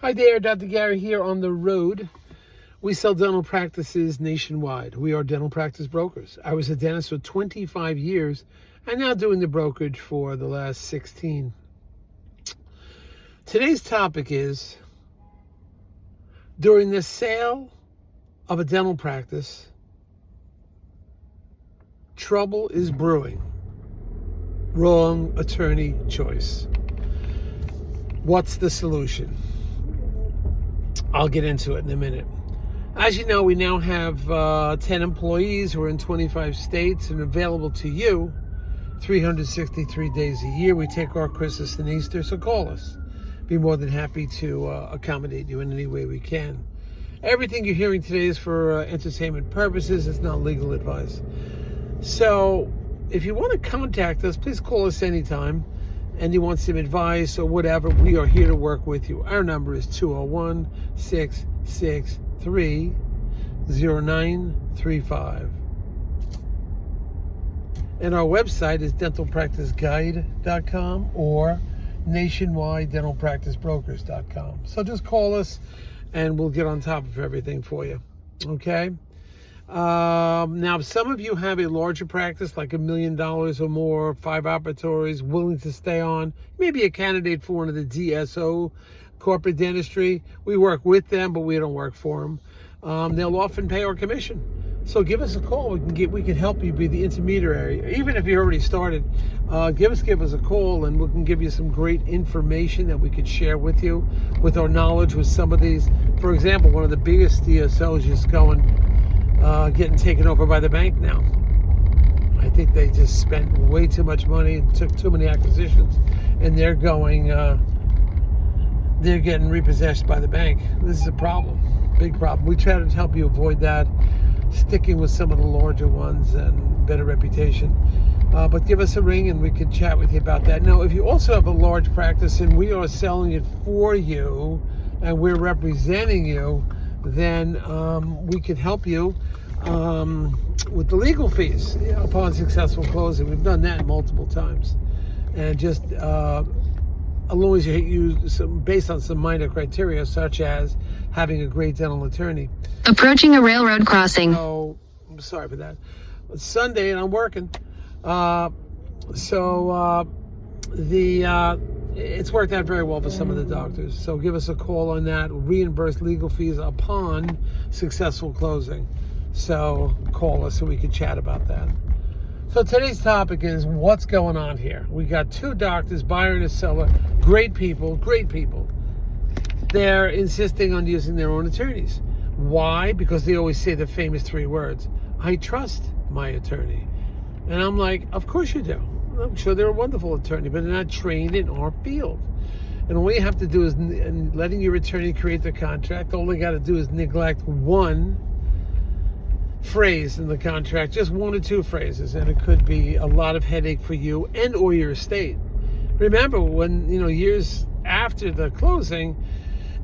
Hi there, Dr. Gary here on the road. We sell dental practices nationwide. We are dental practice brokers. I was a dentist for 25 years and now doing the brokerage for the last 16. Today's topic is, during the sale of a dental practice, trouble is brewing. Wrong attorney choice. What's the solution? I'll get into it in a minute. As you know, we now have 10 employees who are in 25 states and available to you 363 days a year. We take our Christmas and Easter, so call us. Be more than happy to accommodate you in any way we can. Everything you're hearing today is for entertainment purposes. It's not legal advice. So if you want to contact us, please call us anytime. And you want some advice or whatever, we are here to work with you. Our number is 201-663-0935. And our website is dentalpracticeguide.com or nationwidedentalpracticebrokers.com. So just call us and we'll get on top of everything for you. Okay? Now, some of you have a larger practice, like $1 million or more, 5 operatories, willing to stay on, maybe a candidate for one of the DSO corporate dentistry. We work with them, but we don't work for them. They'll often pay our commission. So give us a call. We can help you be the intermediary. Even if you already started, give us a call and we can give you some great information that we could share with you with our knowledge with some of these. For example, one of the biggest DSOs just getting taken over by the bank now. I think they just spent way too much money and took too many acquisitions, and they're getting repossessed by the bank. This is a problem, big problem. We try to help you avoid that, sticking with some of the larger ones and better reputation. But give us a ring and we can chat with you about that. Now, if you also have a large practice and we are selling it for you and we're representing you, then we could help you with the legal fees upon successful closing. We've done that multiple times. And just as long as you use based on some minor criteria, such as having a great dental attorney. Approaching a railroad crossing. Oh, I'm sorry for that. It's Sunday and I'm working. It's worked out very well for some of the doctors. So give us a call on that. We'll reimburse legal fees upon successful closing. So call us so we can chat about that. So today's topic is what's going on here. We got 2 doctors, buyer and a seller, great people. They're insisting on using their own attorneys. Why? Because they always say the famous 3 words, I trust my attorney. And I'm like, of course you do. I'm sure they're a wonderful attorney, but they're not trained in our field. And all you have to do is, and letting your attorney create the contract, all they got to do is neglect one phrase in the contract, just 1 or 2 phrases, and it could be a lot of headache for you and or your estate. Remember, when years after the closing,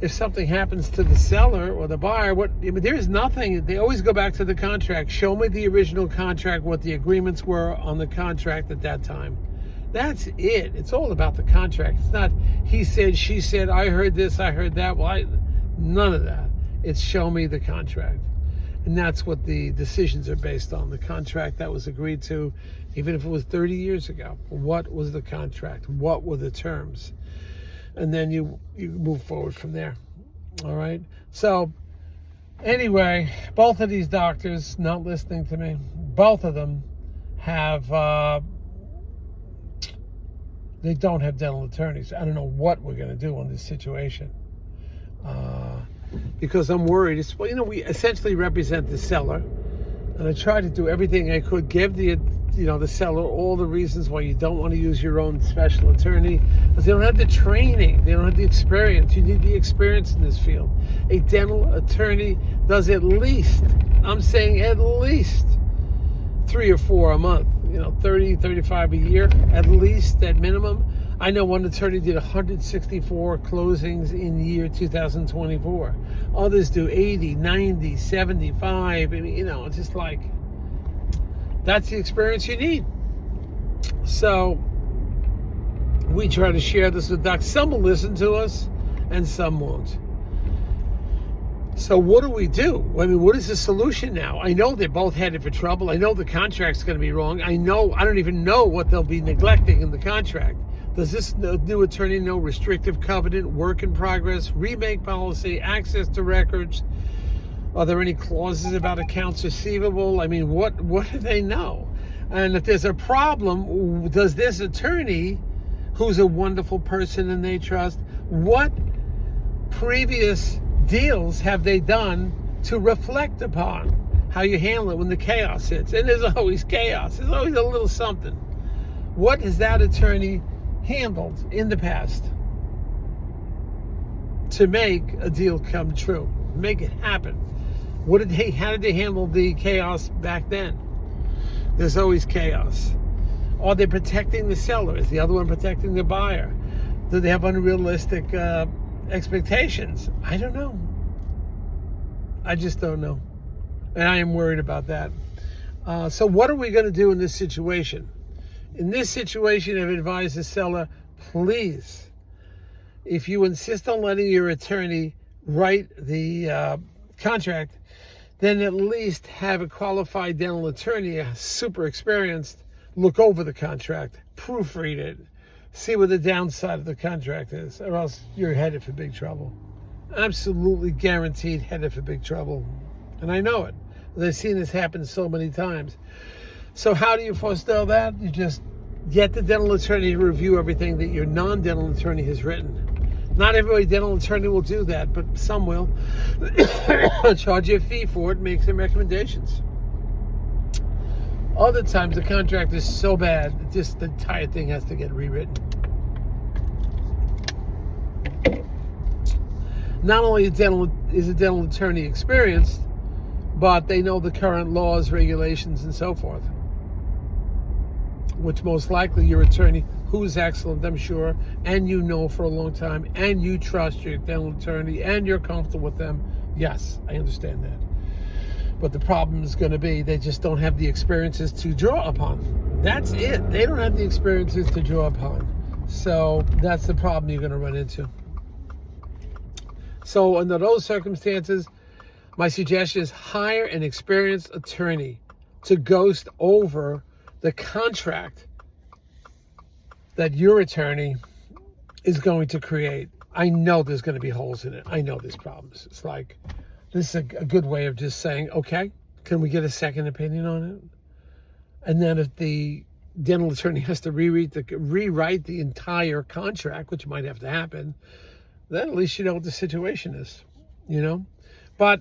if something happens to the seller or the buyer, there's nothing. They always go back to the contract. Show me the original contract, what the agreements were on the contract at that time. That's it. It's all about the contract. It's not he said, she said, I heard this, I heard that. None of that. It's show me the contract. And that's what the decisions are based on, the contract that was agreed to, even if it was 30 years ago. What was the contract? What were the terms? And then you move forward from there. All right? So anyway, both of these doctors not listening to me, both of them have, they don't have dental attorneys. I don't know what we're going to do on this situation. Because I'm worried. We essentially represent the seller, and I try to do everything I could, give the seller all the reasons why you don't want to use your own special attorney, because they don't have the training, they don't have the experience. You need the experience in this field. A dental attorney does at least 3 or 4 a month, 30, 35 a year, at least at minimum. I know one attorney did 164 closings in the year 2024. Others do 80, 90, 75. It's just like, that's the experience you need. So we try to share this with docs. Some will listen to us and some won't. So what do we do? I mean, what is the solution now? I know they're both headed for trouble. I know the contract's going to be wrong. I don't even know what they'll be neglecting in the contract. Does this new attorney know restrictive covenant, work in progress, remake policy, access to records? Are there any clauses about accounts receivable? I mean, what do they know? And if there's a problem, does this attorney, who's a wonderful person and they trust, what previous deals have they done to reflect upon how you handle it when the chaos hits? And there's always chaos. There's always a little something. What has that attorney handled in the past to make a deal come true, make it happen? How did they handle the chaos back then? There's always chaos. Are they protecting the seller? Is the other one protecting the buyer? Do they have unrealistic expectations? I don't know. I just don't know. And I am worried about that. So what are we going to do in this situation? In this situation, I've advised the seller, please, if you insist on letting your attorney write the contract, then at least have a qualified dental attorney, a super experienced, look over the contract, proofread it, see what the downside of the contract is, or else you're headed for big trouble. Absolutely guaranteed headed for big trouble. And I know it. I've seen this happen so many times. So how do you forestall that? You just get the dental attorney to review everything that your non-dental attorney has written. Not every dental attorney will do that, but some will. Charge you a fee for it, make some recommendations. Other times the contract is so bad that just the entire thing has to get rewritten. Not only is a dental attorney experienced, but they know the current laws, regulations, and so forth. Which most likely your attorney, who is excellent, I'm sure, and you know for a long time, and you trust your dental attorney, and you're comfortable with them. Yes, I understand that. But the problem is going to be they just don't have the experiences to draw upon. That's it. They don't have the experiences to draw upon. So that's the problem you're going to run into. So under those circumstances, my suggestion is hire an experienced attorney to ghost over the contract that your attorney is going to create. I know there's going to be holes in it. I know there's problems. It's like, this is a good way of just saying, okay, can we get a second opinion on it? And then if the dental attorney has to rewrite the entire contract, which might have to happen, then at least you know what the situation is, you know? But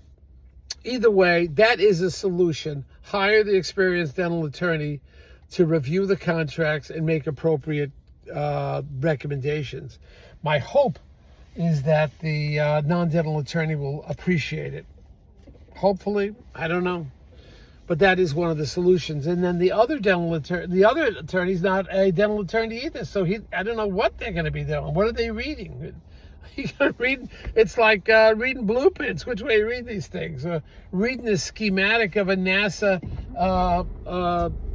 either way, that is a solution. Hire the experienced dental attorney to review the contracts and make appropriate recommendations. My hope is that the non-dental attorney will appreciate it. Hopefully, I don't know. But that is one of the solutions. And then the other attorney's not a dental attorney either. So I don't know what they're going to be doing. What are they reading? It's like reading blueprints. Which way you read these things? Reading the schematic of a NASA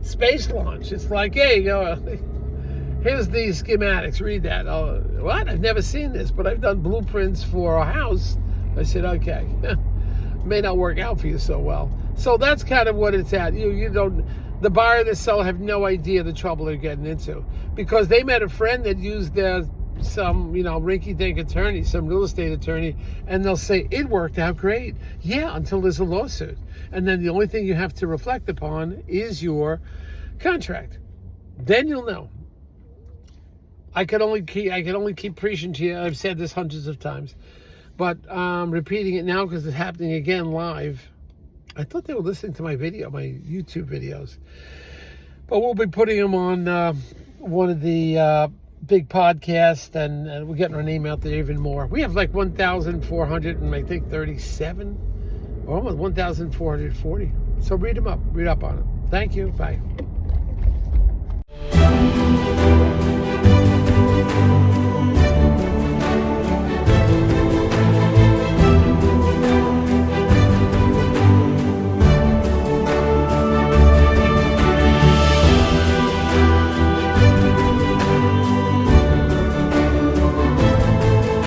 space launch. It's like, hey, here's the schematics. Read that. Oh, what? I've never seen this, but I've done blueprints for a house. I said, okay. May not work out for you so well. So that's kind of what it's at. The buyer and the seller have no idea the trouble they're getting into, because they met a friend that used some rinky-dink attorney, some real estate attorney, and they'll say it worked out great. Yeah, until there's a lawsuit, and then the only thing you have to reflect upon is your contract. Then you'll know. I can only keep preaching to you. I've said this hundreds of times, but I'm repeating it now because it's happening again live. I thought they were listening to my YouTube videos, but we'll be putting them on one of the big podcasts, and we're getting our name out there even more. We have like 1,437, or almost 1,440. So read up on it. Thank you. Bye.